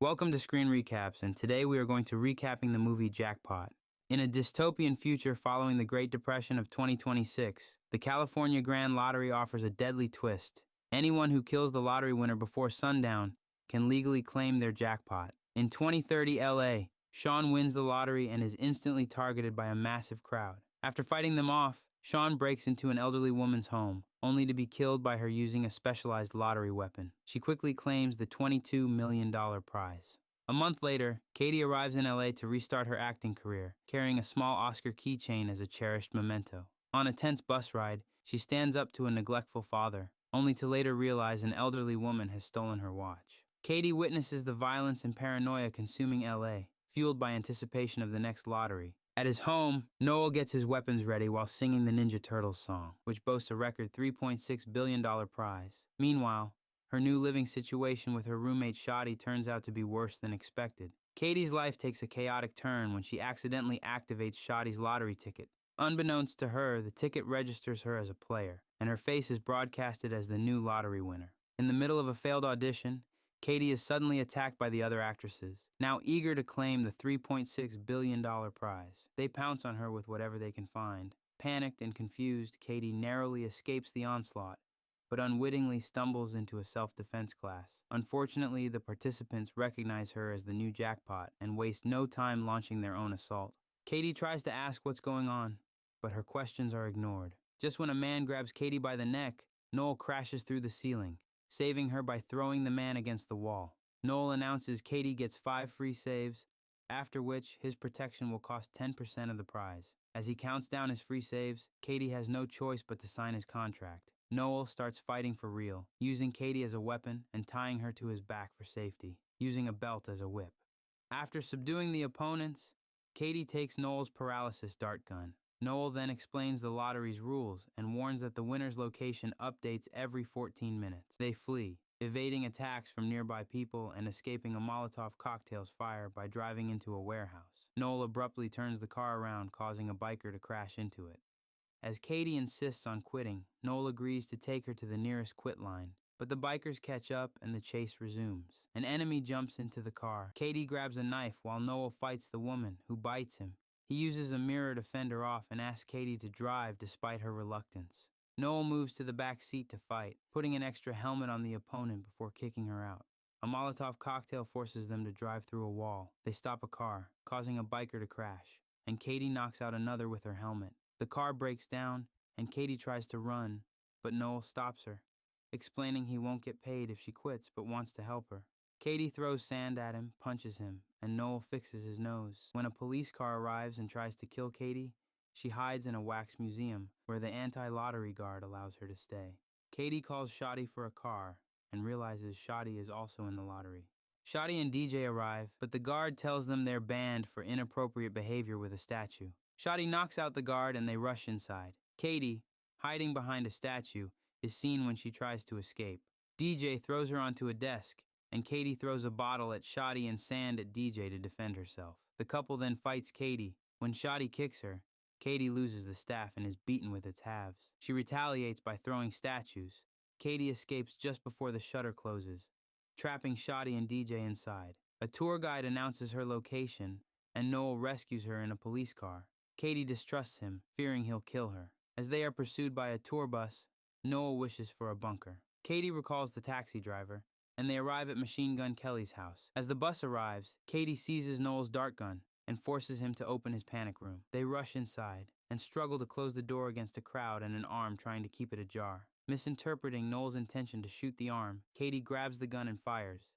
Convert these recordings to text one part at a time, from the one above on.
Welcome to Screen Recaps, and today we are going to recapping the movie Jackpot. In a dystopian future following the Great Depression of 2026, the California Grand Lottery offers a deadly twist. Anyone who kills the lottery winner before sundown can legally claim their jackpot. In 2030 LA, Sean wins the lottery and is instantly targeted by a massive crowd. After fighting them off, Sean breaks into an elderly woman's home, only to be killed by her using a specialized lottery weapon. She quickly claims the $22 million prize. A month later, Katie arrives in LA to restart her acting career, carrying a small Oscar keychain as a cherished memento. On a tense bus ride, she stands up to a neglectful father, only to later realize an elderly woman has stolen her watch. Katie witnesses the violence and paranoia consuming LA, fueled by anticipation of the next lottery. At his home, Noel gets his weapons ready while singing the Ninja Turtles song, which boasts a record $3.6 billion prize. Meanwhile, her new living situation with her roommate Shadi turns out to be worse than expected. Katie's life takes a chaotic turn when she accidentally activates Shadi's lottery ticket. Unbeknownst to her, the ticket registers her as a player, and her face is broadcasted as the new lottery winner. In the middle of a failed audition, Katie is suddenly attacked by the other actresses, now eager to claim the $3.6 billion prize. They pounce on her with whatever they can find. Panicked and confused, Katie narrowly escapes the onslaught, but unwittingly stumbles into a self-defense class. Unfortunately, the participants recognize her as the new jackpot and waste no time launching their own assault. Katie tries to ask what's going on, but her questions are ignored. Just when a man grabs Katie by the neck, Noel crashes through the ceiling, saving her by throwing the man against the wall. Noel announces Katie gets 5 free saves, after which his protection will cost 10% of the prize. As he counts down his free saves, Katie has no choice but to sign his contract. Noel starts fighting for real, using Katie as a weapon and tying her to his back for safety, using a belt as a whip. After subduing the opponents, Katie takes Noel's paralysis dart gun. Noel then explains the lottery's rules and warns that the winner's location updates every 14 minutes. They flee, evading attacks from nearby people and escaping a Molotov cocktail's fire by driving into a warehouse. Noel abruptly turns the car around, causing a biker to crash into it. As Katie insists on quitting, Noel agrees to take her to the nearest quit line, but the bikers catch up and the chase resumes. An enemy jumps into the car. Katie grabs a knife while Noel fights the woman, who bites him. He uses a mirror to fend her off and asks Katie to drive despite her reluctance. Noel moves to the back seat to fight, putting an extra helmet on the opponent before kicking her out. A Molotov cocktail forces them to drive through a wall. They stop a car, causing a biker to crash, and Katie knocks out another with her helmet. The car breaks down, and Katie tries to run, but Noel stops her, explaining he won't get paid if she quits but wants to help her. Katie throws sand at him, punches him, and Noel fixes his nose. When a police car arrives and tries to kill Katie, she hides in a wax museum where the anti-lottery guard allows her to stay. Katie calls Shadi for a car and realizes Shadi is also in the lottery. Shadi and DJ arrive, but the guard tells them they're banned for inappropriate behavior with a statue. Shadi knocks out the guard and they rush inside. Katie, hiding behind a statue, is seen when she tries to escape. DJ throws her onto a desk, and Katie throws a bottle at Shadi and sand at DJ to defend herself. The couple then fights Katie. When Shadi kicks her, Katie loses the staff and is beaten with its halves. She retaliates by throwing statues. Katie escapes just before the shutter closes, trapping Shadi and DJ inside. A tour guide announces her location, and Noel rescues her in a police car. Katie distrusts him, fearing he'll kill her. As they are pursued by a tour bus, Noel wishes for a bunker. Katie recalls the taxi driver, and they arrive at Machine Gun Kelly's house. As the bus arrives, Katie seizes Noel's dart gun and forces him to open his panic room. They rush inside and struggle to close the door against a crowd and an arm trying to keep it ajar. Misinterpreting Noel's intention to shoot the arm, Katie grabs the gun and fires,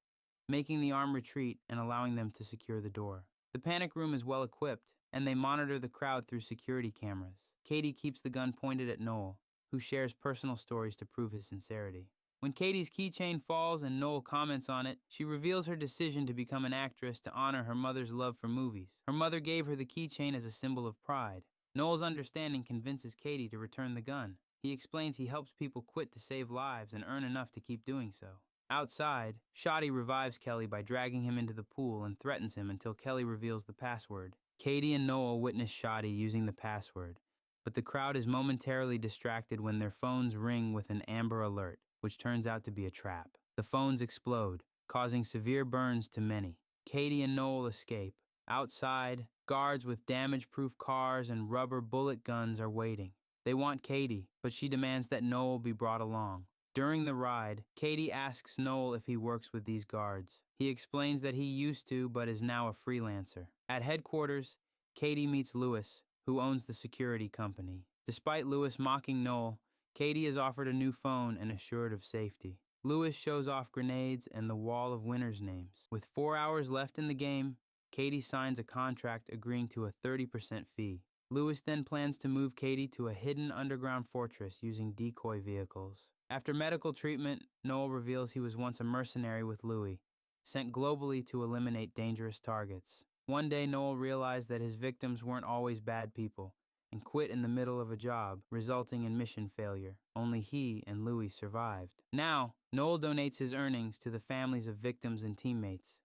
making the arm retreat and allowing them to secure the door. The panic room is well equipped, and they monitor the crowd through security cameras. Katie keeps the gun pointed at Noel, who shares personal stories to prove his sincerity. When Katie's keychain falls and Noel comments on it, she reveals her decision to become an actress to honor her mother's love for movies. Her mother gave her the keychain as a symbol of pride. Noel's understanding convinces Katie to return the gun. He explains he helps people quit to save lives and earn enough to keep doing so. Outside, Shadi revives Kelly by dragging him into the pool and threatens him until Kelly reveals the password. Katie and Noel witness Shadi using the password, but the crowd is momentarily distracted when their phones ring with an amber alert, which turns out to be a trap. The phones explode, causing severe burns to many. Katie and Noel escape. Outside, guards with damage-proof cars and rubber bullet guns are waiting. They want Katie, but she demands that Noel be brought along. During the ride, Katie asks Noel if he works with these guards. He explains that he used to, but is now a freelancer. At headquarters, Katie meets Lewis, who owns the security company. Despite Lewis mocking Noel, Katie is offered a new phone and assured of safety. Lewis shows off grenades and the wall of winners' names. With 4 hours left in the game, Katie signs a contract agreeing to a 30% fee. Lewis then plans to move Katie to a hidden underground fortress using decoy vehicles. After medical treatment, Noel reveals he was once a mercenary with Louis, sent globally to eliminate dangerous targets. One day, Noel realized that his victims weren't always bad people and quit in the middle of a job, resulting in mission failure. Only he and Louis survived. Now, Noel donates his earnings to the families of victims and teammates.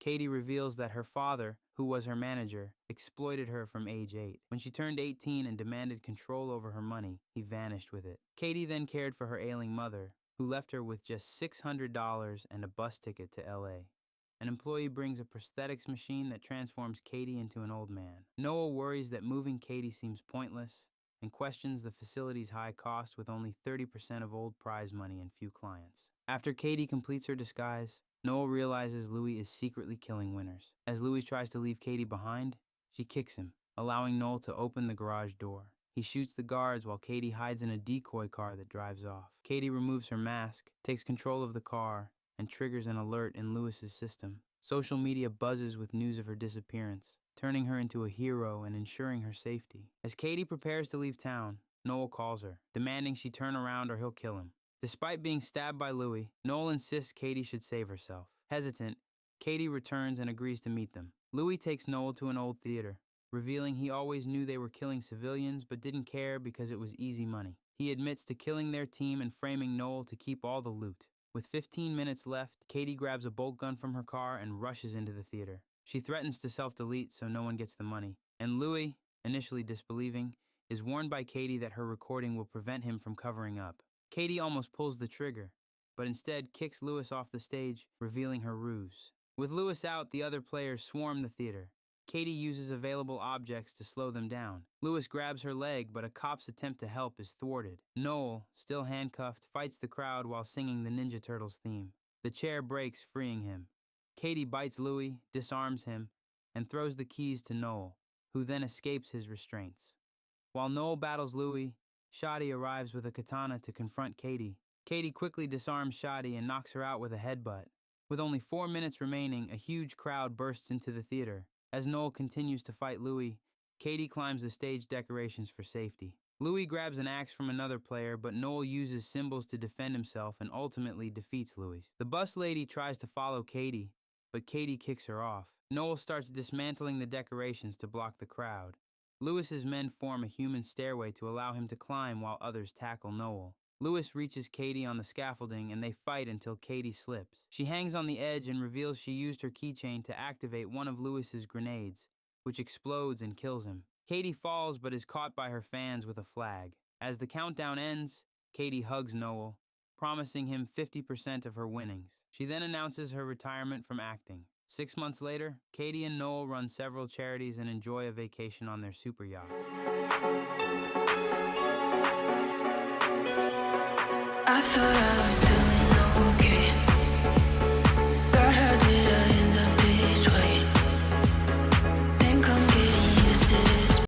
Katie reveals that her father, who was her manager, exploited her from age 8. When she turned 18 and demanded control over her money, he vanished with it. Katie then cared for her ailing mother, who left her with just $600 and a bus ticket to LA. An employee brings a prosthetics machine that transforms Katie into an old man. Noel worries that moving Katie seems pointless and questions the facility's high cost with only 30% of old prize money and few clients. After Katie completes her disguise, Noel realizes Louis is secretly killing winners. As Louis tries to leave Katie behind, she kicks him, allowing Noel to open the garage door. He shoots the guards while Katie hides in a decoy car that drives off. Katie removes her mask, takes control of the car, and triggers an alert in Lewis's system. Social media buzzes with news of her disappearance, turning her into a hero and ensuring her safety. As Katie prepares to leave town, Noel calls her, demanding she turn around or he'll kill him. Despite being stabbed by Louis, Noel insists Katie should save herself. Hesitant, Katie returns and agrees to meet them. Louis takes Noel to an old theater, revealing he always knew they were killing civilians but didn't care because it was easy money. He admits to killing their team and framing Noel to keep all the loot. With 15 minutes left, Katie grabs a bolt gun from her car and rushes into the theater. She threatens to self-delete so no one gets the money. And Louis, initially disbelieving, is warned by Katie that her recording will prevent him from covering up. Katie almost pulls the trigger, but instead kicks Lewis off the stage, revealing her ruse. With Lewis out, the other players swarm the theater. Katie uses available objects to slow them down. Lewis grabs her leg, but a cop's attempt to help is thwarted. Noel, still handcuffed, fights the crowd while singing the Ninja Turtles theme. The chair breaks, freeing him. Katie bites Louis, disarms him, and throws the keys to Noel, who then escapes his restraints. While Noel battles Louis, Shadi arrives with a katana to confront Katie. Katie quickly disarms Shadi and knocks her out with a headbutt. With only 4 minutes remaining, a huge crowd bursts into the theater. As Noel continues to fight Louis, Katie climbs the stage decorations for safety. Louis grabs an axe from another player, but Noel uses symbols to defend himself and ultimately defeats Louis. The bus lady tries to follow Katie, but Katie kicks her off. Noel starts dismantling the decorations to block the crowd. Lewis's men form a human stairway to allow him to climb while others tackle Noel. Lewis reaches Katie on the scaffolding and they fight until Katie slips. She hangs on the edge and reveals she used her keychain to activate one of Lewis's grenades, which explodes and kills him. Katie falls but is caught by her fans with a flag. As the countdown ends, Katie hugs Noel, promising him 50% of her winnings. She then announces her retirement from acting. 6 months later, Katie and Noel run several charities and enjoy a vacation on their super yacht. I thought I was done.